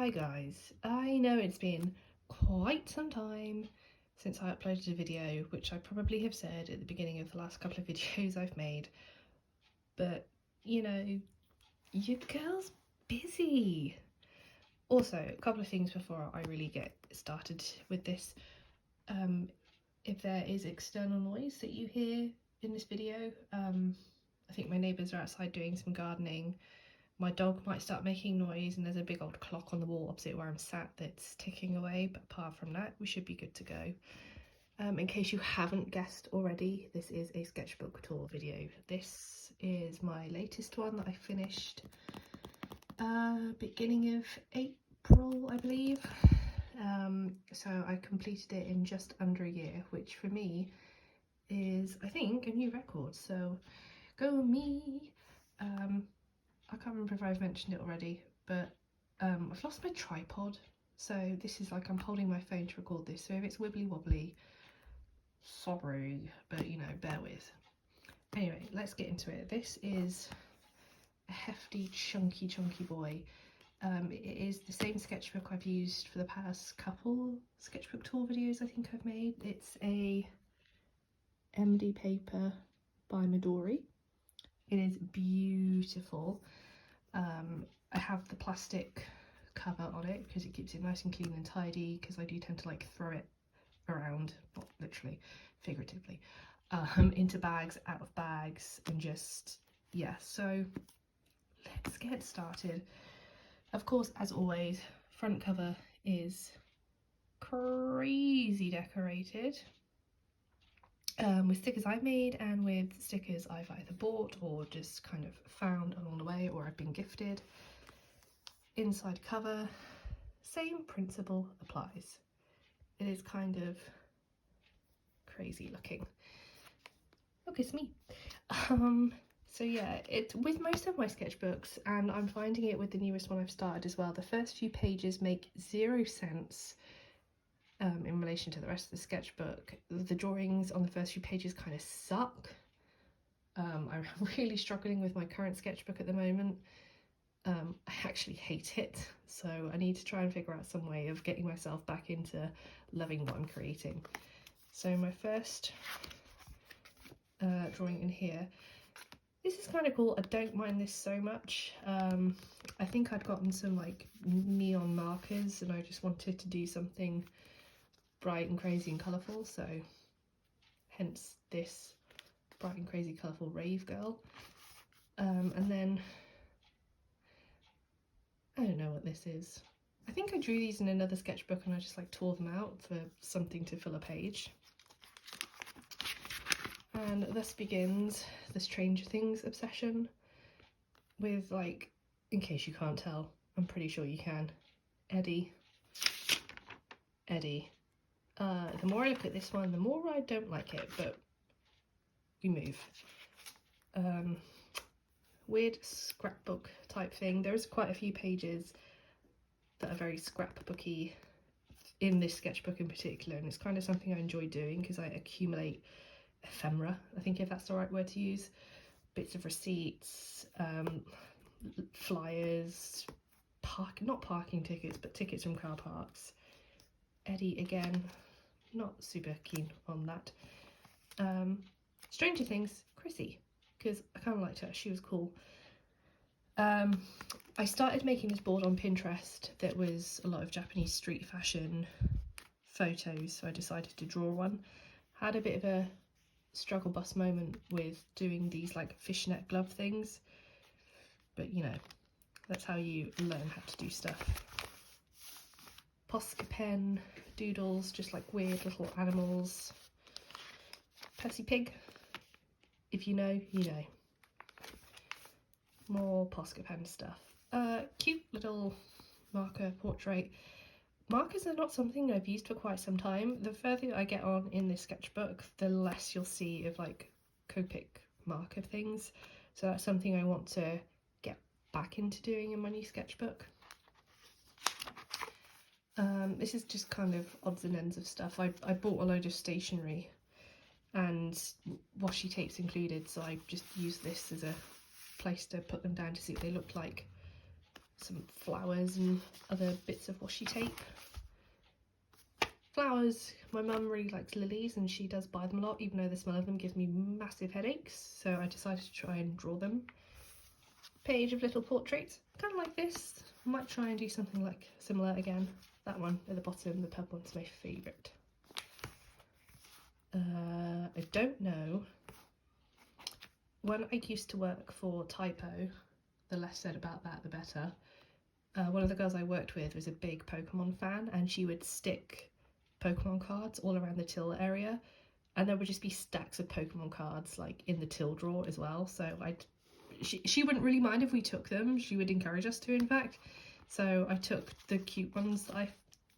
Hi guys, I know it's been quite some time since I uploaded a video, which I probably have said at the beginning of the last couple of videos I've made, but you know, your girl's busy. Also, a couple of things before I really get started with this. If there is external noise that you hear in this video, I think my neighbours are outside doing some gardening. My dog might start making noise, and there's a big old clock on the wall opposite where I'm sat that's ticking away, but apart from that we should be good to go. In case you haven't guessed already, this is a sketchbook tour video. This is my latest one that I finished beginning of April, I believe. So I completed it in just under a year, which for me is, I think, a new record, so go me. I can't remember if I've mentioned it already, but I've lost my tripod, so this is like I'm holding my phone to record this, so if it's wibbly wobbly, sorry, but you know, bear with. Anyway, let's get into it. This is a hefty, chunky boy. It is the same sketchbook I've used for the past couple sketchbook tour videos I think I've made. It's a MD paper by Midori. It is beautiful. I have the plastic cover on it because it keeps it nice and clean and tidy, because I do tend to like throw it around, not literally, figuratively, into bags, out of bags, and just, yeah, so let's get started. Of course, as always, front cover is crazy decorated. With stickers I've made and with stickers I've either bought or just kind of found along the way, or I've been gifted. Inside cover, same principle applies. It is kind of crazy looking. Look, it's me. So yeah, it's with most of my sketchbooks, and I'm finding it with the newest one I've started as well, the first few pages make 0 sense in relation to the rest of the sketchbook. The drawings on the first few pages kind of suck. I'm really struggling with my current sketchbook at the moment. I actually hate it, so I need to try and figure out some way of getting myself back into loving what I'm creating. So my first drawing in here, this is kind of cool. I don't mind this so much. I think I'd gotten some like neon markers and I just wanted to do something bright and crazy and colourful, so hence this bright and crazy colourful rave girl. And then I don't know what this is. I think I drew these in another sketchbook and I just like tore them out for something to fill a page. And thus begins the Stranger Things obsession with, like, in case you can't tell, I'm pretty sure you can, Eddie. The more I look at this one, the more I don't like it, but we move. Weird scrapbook type thing. There's quite a few pages that are very scrapbooky in this sketchbook in particular, and it's kind of something I enjoy doing because I accumulate ephemera, I think, if that's the right word to use, bits of receipts, flyers, not parking tickets, but tickets from car parks. Eddie again, not super keen on that. Stranger Things, Chrissy, because I kind of liked her, she was cool. I started making this board on Pinterest that was a lot of Japanese street fashion photos, so I decided to draw one. Had a bit of a struggle bus moment with doing these like fishnet glove things, but you know, that's how you learn how to do stuff. Posca pen, doodles, just like weird little animals. Percy Pig, if you know, you know. More Posca pen stuff. Cute little marker portrait. Markers are not something I've used for quite some time. The further I get on in this sketchbook, the less you'll see of like Copic marker things. So that's something I want to get back into doing in my new sketchbook. This is just kind of odds and ends of stuff. I bought a load of stationery and washi tapes included, so I just used this as a place to put them down to see what they look like. some flowers and other bits of washi tape. Flowers, my mum really likes lilies and she does buy them a lot, even though the smell of them gives me massive headaches, so I decided to try and draw them. Page of little portraits, kind of like this. I might try and do something like similar again. That one at the bottom, the purple one's my favourite. I don't know. When I used to work for Typo, the less said about that the better. One of the girls I worked with was a big Pokemon fan, and she would stick Pokemon cards all around the till area, and there would just be stacks of Pokemon cards like in the till drawer as well, so she wouldn't really mind if we took them. She would encourage us to, in fact. So I took the cute ones that I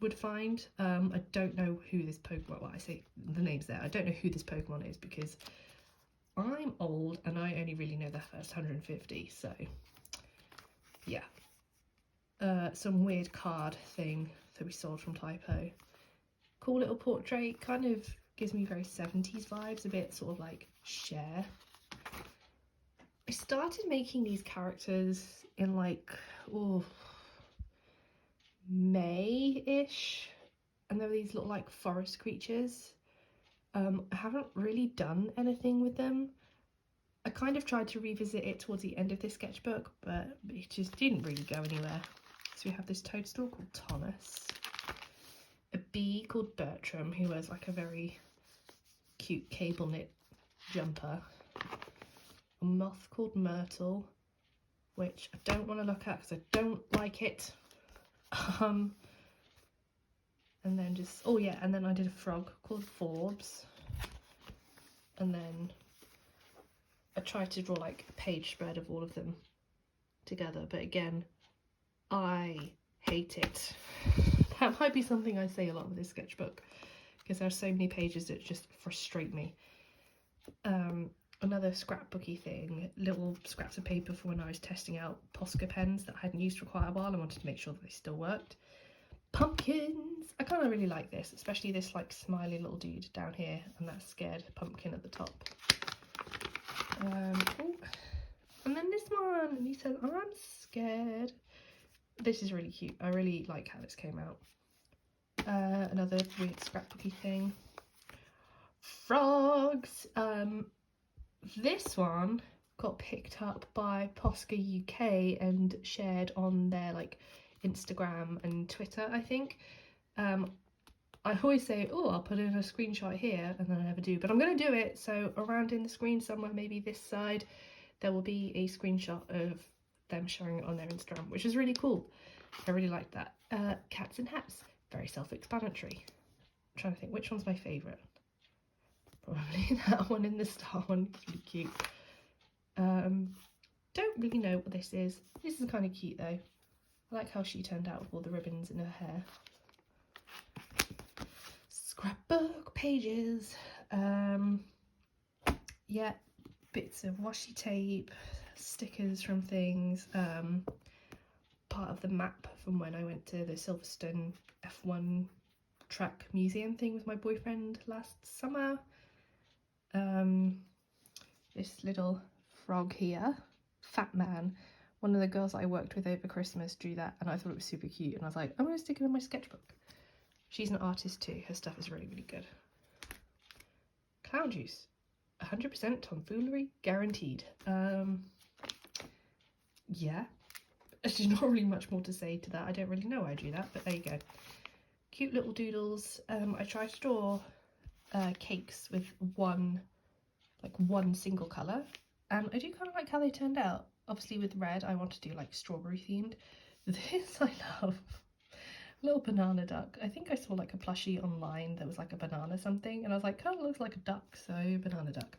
would find. I don't know who this Pokemon, well, I say the name's there, I don't know who this Pokemon is because I'm old and I only really know the first 150, so yeah. Some weird card thing that we sold from Typo. Cool little portrait, kind of gives me very 70s vibes, a bit sort of like Cher. I started making these characters in like, May-ish, and they're these little like forest creatures. I haven't really done anything with them. I kind of tried to revisit it towards the end of this sketchbook, but it just didn't really go anywhere. So we have this toadstool called Thomas, a bee called Bertram who wears like a very cute cable knit jumper, a moth called Myrtle, which I don't want to look at because I don't like it. And then just, oh yeah, and then I did a frog called Forbes, and then I tried to draw like a page spread of all of them together, but again, I hate it. That might be something I say a lot with this sketchbook because there are so many pages that just frustrate me. Another scrapbooky thing, little scraps of paper for when I was testing out Posca pens that I hadn't used for quite a while. I wanted to make sure that they still worked. Pumpkins! I kind of really like this, especially this like smiley little dude down here and that scared pumpkin at the top. And then this one, and he says, I'm scared. This is really cute. I really like how this came out. Another weird scrapbooky thing. Frogs! This one got picked up by Posca UK and shared on their like Instagram and Twitter, I think. I always say, oh, I'll put in a screenshot here, and then I never do, but I'm going to do it. So around in the screen somewhere, maybe this side, there will be a screenshot of them showing it on their Instagram, which is really cool. I really like that. Cats and hats, very self-explanatory. I'm trying to think which one's my favourite. Probably that one in the star one. It's really cute. Don't really know what this is. This is kind of cute though. I like how she turned out with all the ribbons in her hair. Scrapbook pages. Yeah, bits of washi tape, stickers from things. Part of the map from when I went to the Silverstone F1 track museum thing with my boyfriend last summer. This little frog here, Fat Man. One of the girls that I worked with over Christmas drew that and I thought it was super cute, and I was like, I'm going to stick it in my sketchbook. She's an artist too, her stuff is really, really good. Clown juice, 100% tomfoolery guaranteed. Yeah, there's not really much more to say to that. I don't really know why I do that, but there you go. Cute little doodles. I tried to draw cakes with one single colour, and I do kind of like how they turned out. Obviously with red I want to do like strawberry themed. This I love. Little banana duck. I think I saw like a plushie online that was like a banana something, and I was like, kind of looks like a duck, so banana duck.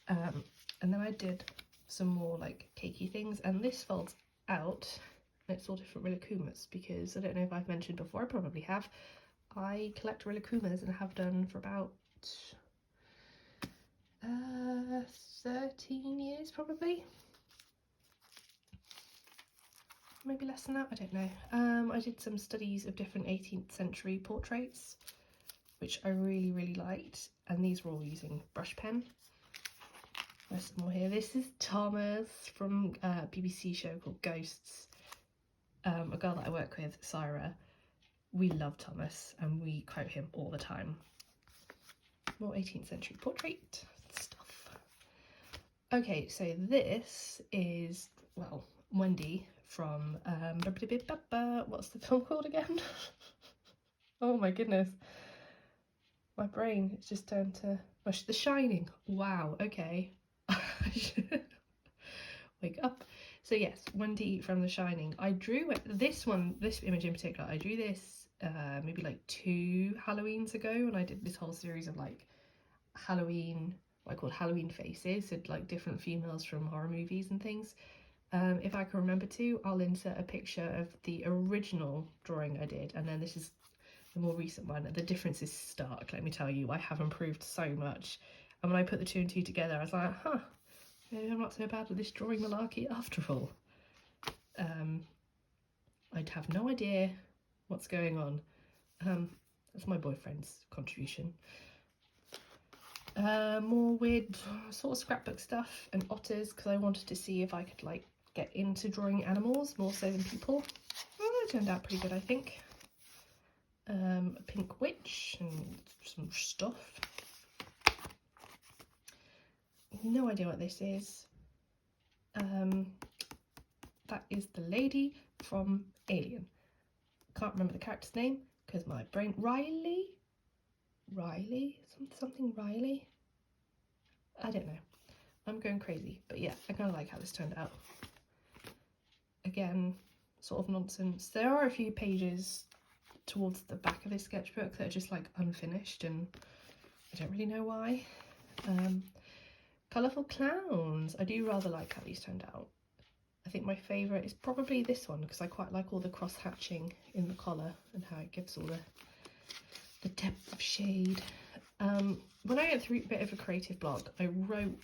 And then I did some more like cakey things, and this folds out and it's all different Rilakumas because I don't know if I've mentioned before, I probably have. I collect Rilakumas and have done for about 13 years probably. Maybe less than that, I don't know. I did some studies of different 18th century portraits, which I really, really liked, and these were all using brush pen. There's some more here. This is Thomas from a BBC show called Ghosts. a girl that I work with, Syra, we love Thomas and we quote him all the time. More 18th century portrait stuff. Okay, so this is, well, Wendy from, what's the film called again? Oh my goodness. My brain has just turned to, The Shining. Wow, okay. Wake up. So yes, Wendy from The Shining. I drew this image in particular, I drew this maybe like 2 Halloweens ago, and I did this whole series of like Halloween, what I call Halloween faces, so like different females from horror movies and things. If I can remember to, I'll insert a picture of the original drawing I did, and then this is the more recent one. The difference is stark, let me tell you. I have improved so much, and when I put the 2 and 2 together, I was like, huh, maybe I'm not so bad with this drawing malarkey after all. I'd have no idea what's going on. That's my boyfriend's contribution. More weird sort of scrapbook stuff and otters, because I wanted to see if I could like get into drawing animals more so than people. Well, that turned out pretty good, I think. A pink witch and some stuff. No idea what this is. That is the lady from Alien. Can't remember the character's name because my brain. Riley, something Riley. I don't know. I'm going crazy, but yeah, I kind of like how this turned out. Again, sort of nonsense. There are a few pages towards the back of this sketchbook that are just like unfinished, and I don't really know why. Colourful clowns. I do rather like how these turned out. I think my favourite is probably this one, because I quite like all the cross hatching in the collar and how it gives all the depth of shade. When I went through a bit of a creative block, I wrote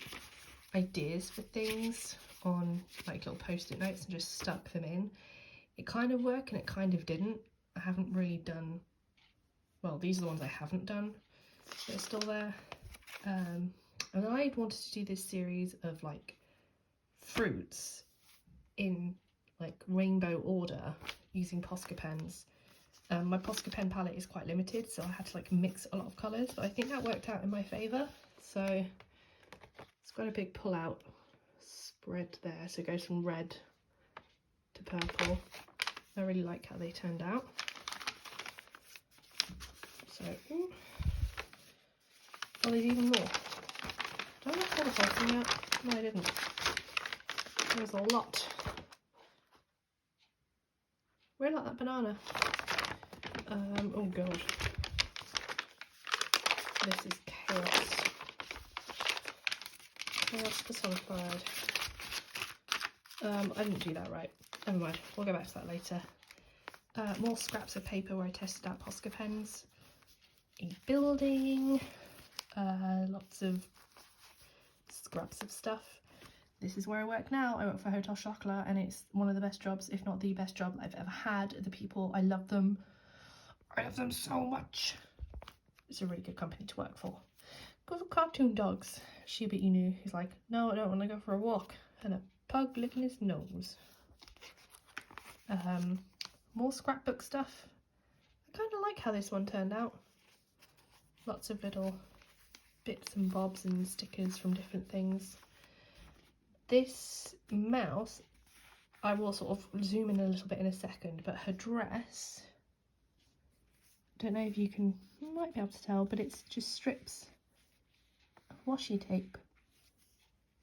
ideas for things on like little post-it notes and just stuck them in. It kind of worked and it kind of didn't. I haven't really done, well, these are the ones I haven't done that are still there. And I wanted to do this series of like fruits in like rainbow order using Posca pens. My Posca pen palette is quite limited, so I had to like mix a lot of colours, but I think that worked out in my favour. So it's got a big pull out spread there, so it goes from red to purple. I really like how they turned out. So, oh, there's even more. Did I not pull the whole thing out? No, I didn't. There's a lot. Where like that banana? Oh god. This is chaos. Chaos personified. I didn't do that right. Never mind, we'll go back to that later. More scraps of paper where I tested out Posca pens. A building. Lots of scraps of stuff. This is where I work now. I work for Hotel Chocolat, and it's one of the best jobs, if not the best job I've ever had. The people, I love them. I love them so much. It's a really good company to work for. Go for cartoon dogs. Shiba Inu, he's like, no, I don't want to go for a walk. And a pug licking his nose. More scrapbook stuff. I kind of like how this one turned out. Lots of little bits and bobs and stickers from different things. This mouse, I will sort of zoom in a little bit in a second, but her dress, I don't know if you might be able to tell, but it's just strips of washi tape,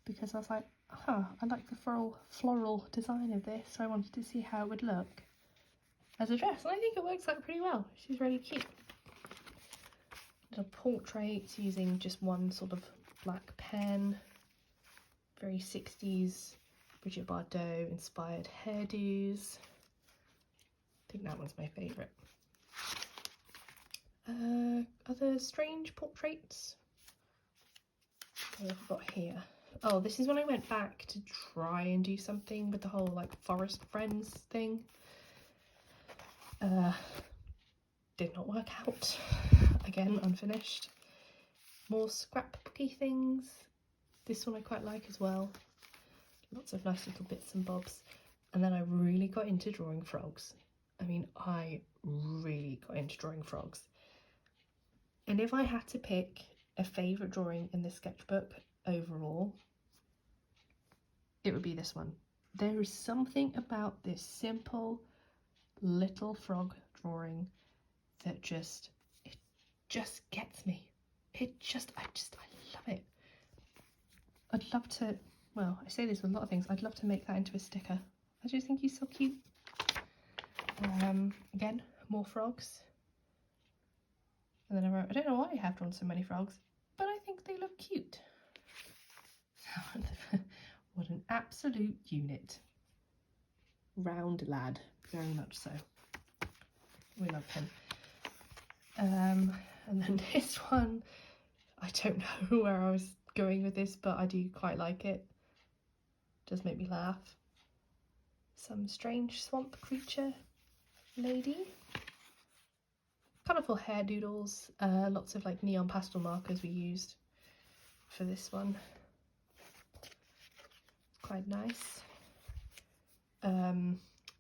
because I was like, huh, I like the floral design of this, so I wanted to see how it would look as a dress, and I think it works out pretty well. She's really cute. Little portraits using just one sort of black pen. Very 60s Brigitte Bardot inspired hairdos. I think that one's my favourite. Other strange portraits. What have I got here? Oh, this is when I went back to try and do something with the whole like forest friends thing. Did not work out. Again, unfinished. More scrapbooky things. This one I quite like as well. Lots of nice little bits and bobs. And then I really got into drawing frogs. I mean, I really got into drawing frogs. And if I had to pick a favourite drawing in this sketchbook overall, it would be this one. There is something about this simple little frog drawing that just gets me. I love it. I'd love to, well, I say this with a lot of things, I'd love to make that into a sticker. I just think he's so cute. Again, more frogs. And then I wrote, I don't know why I have drawn so many frogs, but I think they look cute. What an absolute unit. Round lad, very much so. We love him. And then this one, I don't know where I was going with this, but I do quite like it. Does make me laugh. Some strange swamp creature lady. Colourful hair doodles. Lots of like neon pastel markers we used for this one. Quite nice.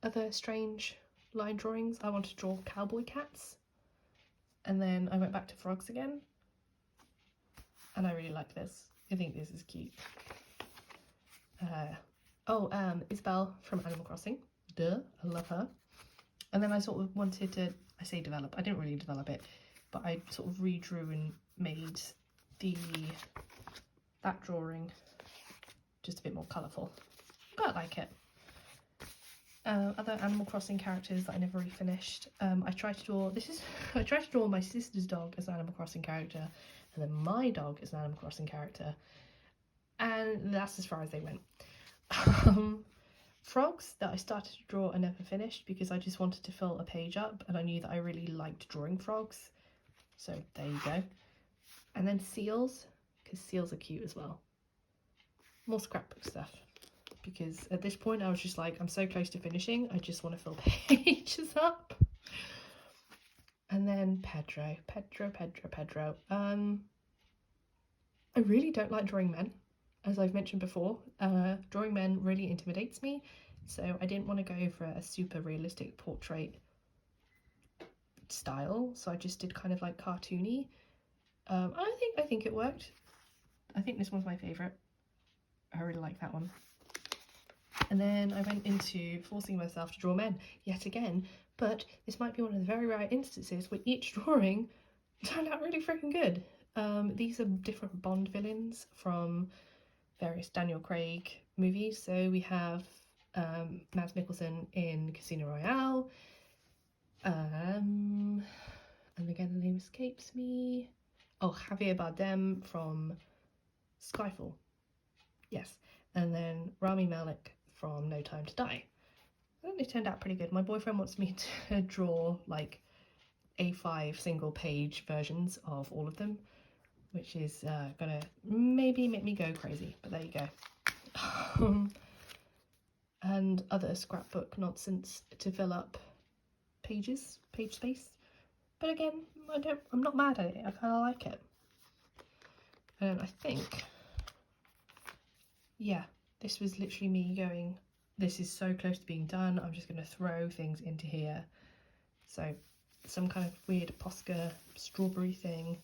Other strange line drawings. I wanted to draw cowboy cats. And then I went back to frogs again. And I really like this. I think this is cute. Isabelle from Animal Crossing. Duh, I love her. And then I sort of wanted to, I say develop, I didn't really develop it, but I sort of redrew and made that drawing just a bit more colourful. Quite like it. Other Animal Crossing characters that I never really finished. I tried to draw my sister's dog as an Animal Crossing character, and then my dog as an Animal Crossing character, and that's as far as they went. Frogs that I started to draw and never finished because I just wanted to fill a page up, and I knew that I really liked drawing frogs, so there you go. And then seals, because seals are cute as well. More scrapbook stuff, because at this point I was just like, I'm so close to finishing, I just want to fill pages up. And then Pedro. I really don't like drawing men, as I've mentioned before. Drawing men really intimidates me, so I didn't want to go for a super realistic portrait style, so I just did kind of like cartoony. I think it worked. I think this one's my favourite. I really like that one. And then I went into forcing myself to draw men yet again, but this might be one of the very rare instances where each drawing turned out really freaking good. These are different Bond villains from various Daniel Craig movies. So we have Mads Mikkelsen in Casino Royale, and again the name escapes me. Oh, Javier Bardem from Skyfall. Yes, and then Rami Malek from No Time to Die. I think they turned out pretty good. My boyfriend wants me to draw like A5 single page versions of all of them, which is gonna maybe make me go crazy, but there you go. And other scrapbook nonsense to fill up page space. But again, I'm not mad at it, I kinda like it. And I think, yeah, this was literally me going, this is so close to being done, I'm just going to throw things into here. So some kind of weird Posca strawberry thing,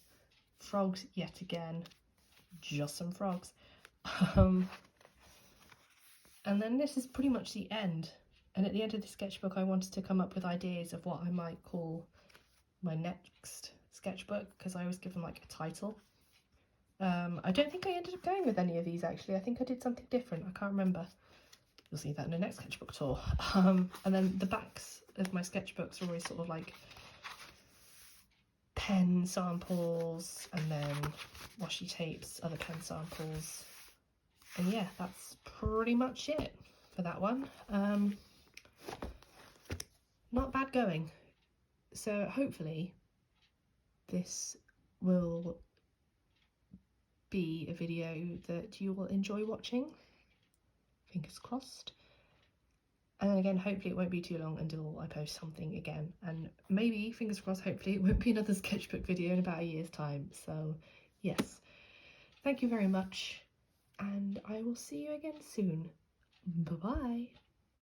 frogs yet again, just some frogs. And then this is pretty much the end. And at the end of the sketchbook I wanted to come up with ideas of what I might call my next sketchbook, because I was given like a title. I don't think I ended up going with any of these actually. I think I did something different. I can't remember. You'll see that in the next sketchbook tour. And then the backs of my sketchbooks are always sort of like pen samples, and then washi tapes, other pen samples. And yeah, that's pretty much it for that one. Not bad going. So hopefully this will be a video that you will enjoy watching. Fingers crossed. And then again, hopefully it won't be too long until I post something again, and maybe, fingers crossed, hopefully it won't be another sketchbook video in about a year's time. So yes, thank you very much, and I will see you again soon. Bye bye.